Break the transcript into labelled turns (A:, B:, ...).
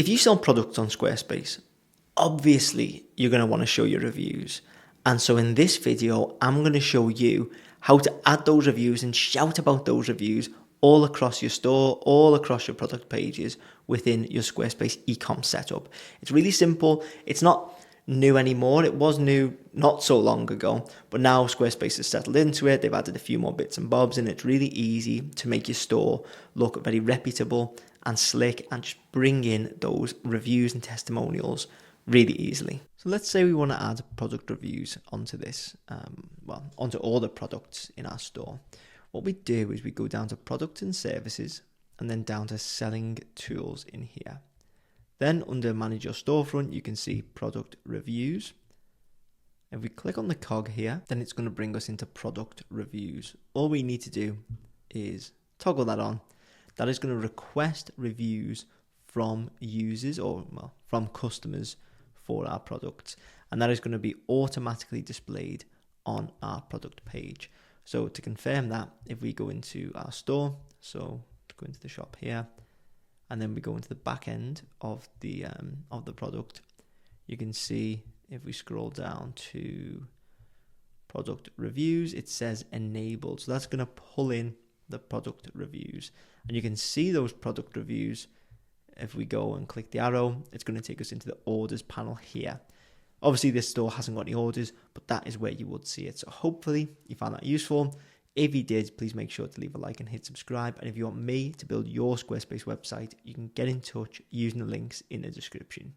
A: If you sell products on Squarespace, obviously you're going to want to show your reviews. And so in this video, I'm going to show you how to add those reviews and shout about those reviews all across your store, all across your product pages within your Squarespace e-com setup. It's really simple. It's not new anymore. It was new not so long ago, but now Squarespace has settled into it. They've added a few more bits and bobs, and it's really easy to make your store look very reputable and slick and just bring in those reviews and testimonials really easily. So let's say we want to add product reviews onto this, onto all the products in our store. What we do is we go down to products and services and then down to selling tools in here. Then under manage your storefront, you can see product reviews. If we click on the cog here, then it's going to bring us into product reviews. All we need to do is toggle that on. That is going to request reviews from users from customers for our products. And that is going to be automatically displayed on our product page. So to confirm that, if we go into our store, so to go into the shop here, and then we go into the back end of the product, you can see if we scroll down to product reviews, it says enabled. So that's going to pull in the product reviews, and you can see those product reviews. If we go and click the arrow, it's going to take us into the orders panel here. Obviously this store hasn't got any orders, but that is where you would see it. So hopefully you found that useful. If you did, please make sure to leave a like and hit subscribe. And if you want me to build your Squarespace website, you can get in touch using the links in the description.